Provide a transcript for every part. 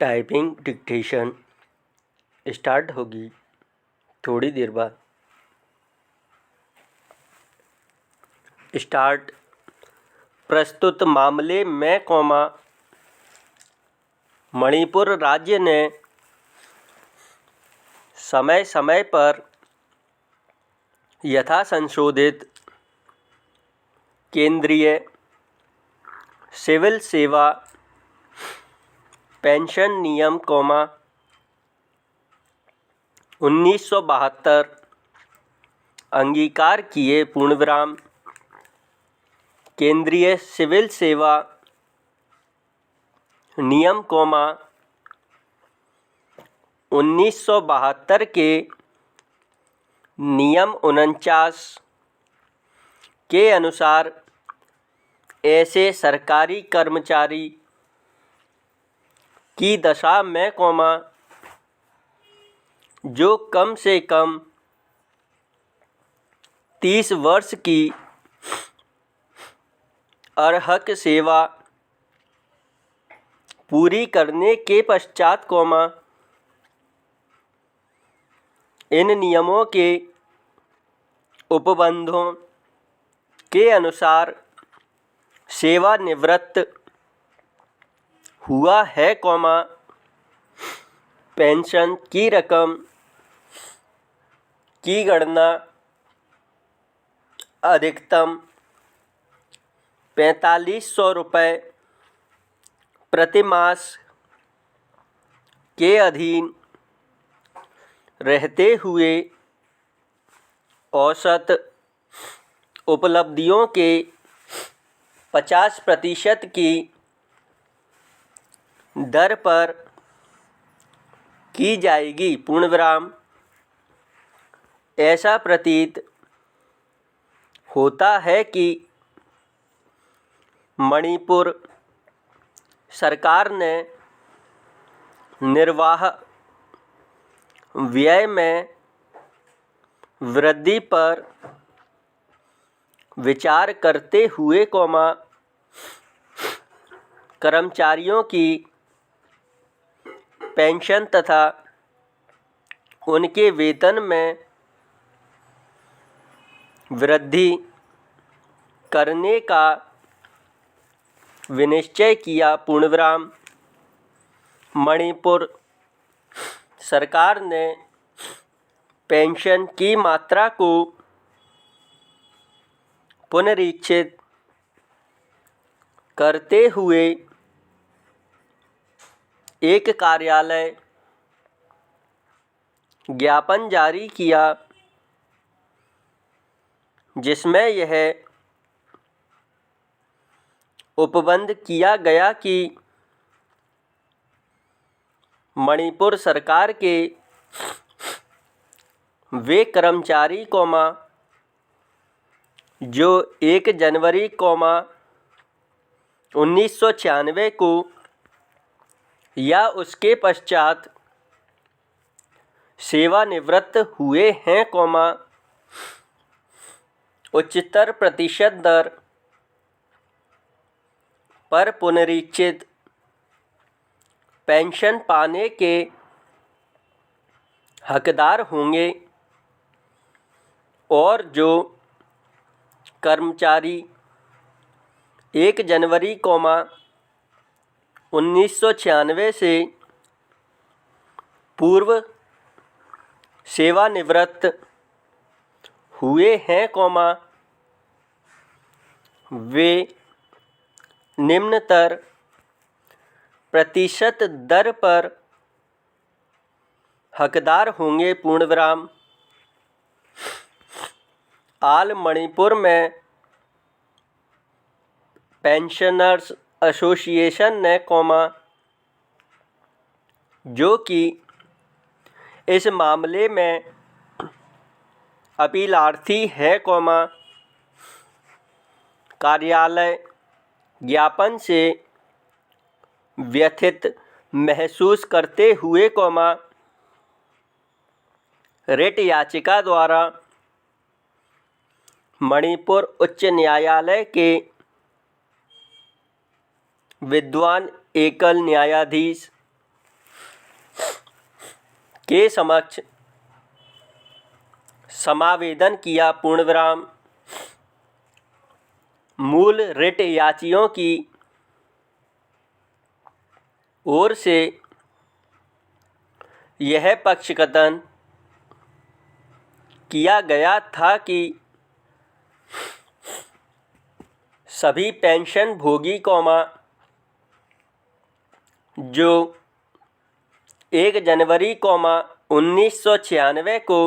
Typing dictation start होगी थोड़ी देर बाद। स्टार्ट। प्रस्तुत मामले में मणिपुर राज्य ने समय समय पर यथा संशोधित केंद्रीय सिविल सेवा पेंशन नियम 1972 अंगीकार किए पूर्णविराम केंद्रीय सिविल सेवा नियम 1972 के नियम 49 के अनुसार ऐसे सरकारी कर्मचारी की दशा में जो कम से कम 30 वर्ष की अर्हक सेवा पूरी करने के पश्चात इन नियमों के उपबंधों के अनुसार सेवानिवृत्त हुआ है पेंशन की रकम की गणना अधिकतम 4500 रुपये प्रतिमास के अधीन रहते हुए औसत उपलब्धियों के 50% की दर पर की जाएगी पूर्णविराम। ऐसा प्रतीत होता है कि मणिपुर सरकार ने निर्वाह व्यय में वृद्धि पर विचार करते हुए कर्मचारियों की पेंशन तथा उनके वेतन में वृद्धि करने का विनिश्चय किया पूर्णविराम। मणिपुर सरकार ने पेंशन की मात्रा को पुनरीक्षित करते हुए एक कार्यालय ज्ञापन जारी किया जिसमें यह उपबंध किया गया कि मणिपुर सरकार के वे कर्मचारी जो 1 जनवरी 1996 को या उसके पश्चात सेवानिवृत्त हुए हैं उच्चतर प्रतिशत दर पर पुनरीक्षित पेंशन पाने के हकदार होंगे और जो कर्मचारी 1 जनवरी 1996 से पूर्व सेवानिवृत्त हुए हैं वे निम्नतर प्रतिशत दर पर हकदार होंगे पूर्णविराम। आल मणिपुर में पेंशनर्स एसोसिएशन ने जो कि इस मामले में अपीलार्थी है कार्यालय ज्ञापन से व्यथित महसूस करते हुए रिट याचिका द्वारा मणिपुर उच्च न्यायालय के विद्वान एकल न्यायाधीश के समक्ष समावेदन किया। पूर्णविराम। मूल रिट याचियों की ओर से यह पक्षकथन किया गया था कि सभी पेंशन भोगी जो 1 जनवरी 1996 को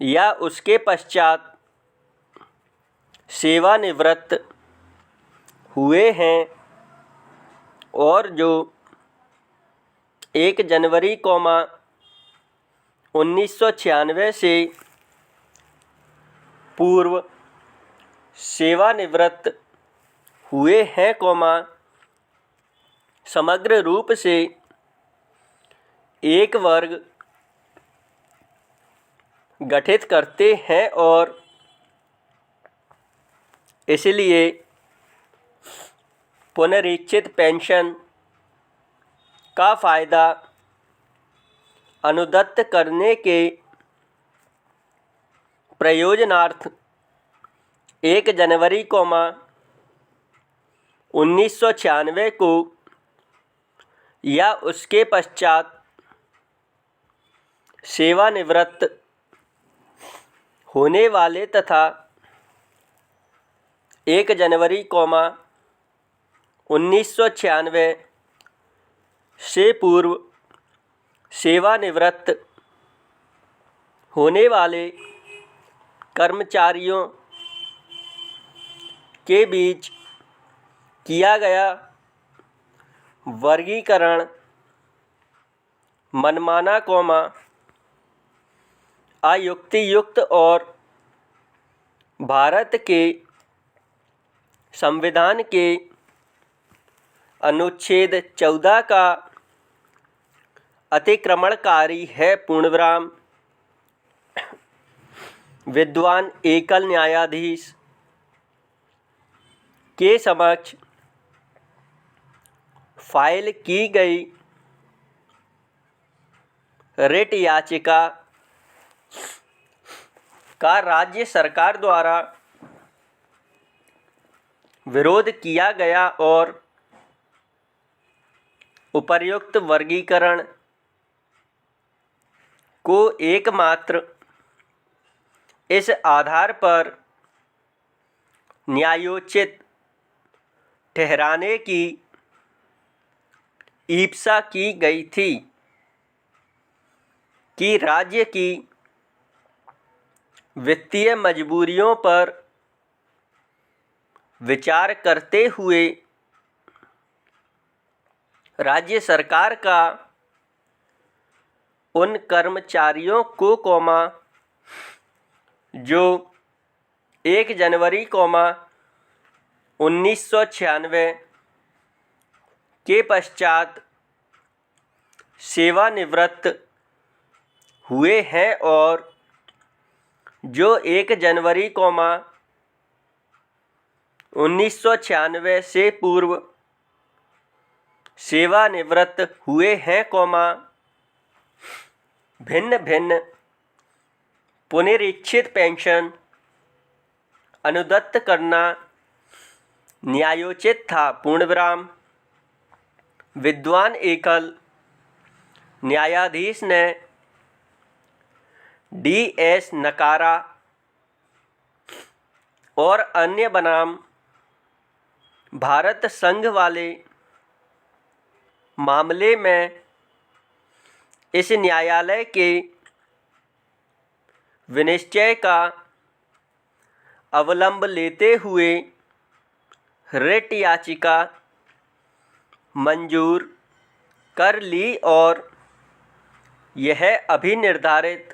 या उसके पश्चात सेवानिवृत्त हुए हैं और जो 1 जनवरी 1996 से पूर्व सेवानिवृत्त हुए हैं, समग्र रूप से एक वर्ग गठित करते हैं और इसलिए पुनरीक्षित पेंशन का फ़ायदा अनुदत्त करने के प्रयोजनार्थ 1 जनवरी 1996 को या उसके पश्चात सेवानिवृत्त होने वाले तथा 1 जनवरी 1996 से पूर्व सेवानिवृत्त होने वाले कर्मचारियों के बीच किया गया वर्गीकरण मनमाना, अयुक्तियुक्त और भारत के संविधान के अनुच्छेद 14 का अतिक्रमणकारी है। पूर्णविराम। विद्वान एकल न्यायाधीश के समक्ष फाइल की गई रिट याचिका का राज्य सरकार द्वारा विरोध किया गया और उपर्युक्त वर्गीकरण को एकमात्र इस आधार पर न्यायोचित ठहराने की ईप्सा की गई थी कि राज्य की वित्तीय मजबूरियों पर विचार करते हुए राज्य सरकार का उन कर्मचारियों को जो 1 जनवरी 1996 के पश्चात सेवानिवृत्त हुए हैं और जो 1 जनवरी 1996 से पूर्व सेवानिवृत्त हुए हैं, भिन्न भिन्न पुनरीक्षित पेंशन अनुदत्त करना न्यायोचित था। पूर्णविराम। विद्वान एकल न्यायाधीश ने DS नकारा और अन्य बनाम भारत संघ वाले मामले में इस न्यायालय के विनिश्चय का अवलंब लेते हुए रिट याचिका मंजूर कर ली और यह अभिनिर्धारित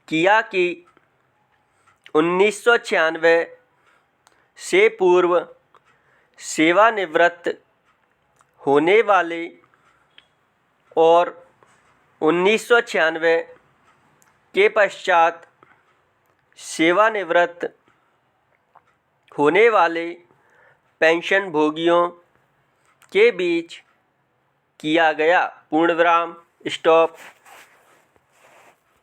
किया कि 1996 से पूर्व सेवानिवृत्त होने वाले और 1996 के पश्चात सेवानिवृत्त होने वाले पेंशन भोगियों के बीच किया गया। पूर्णविराम। स्टॉप।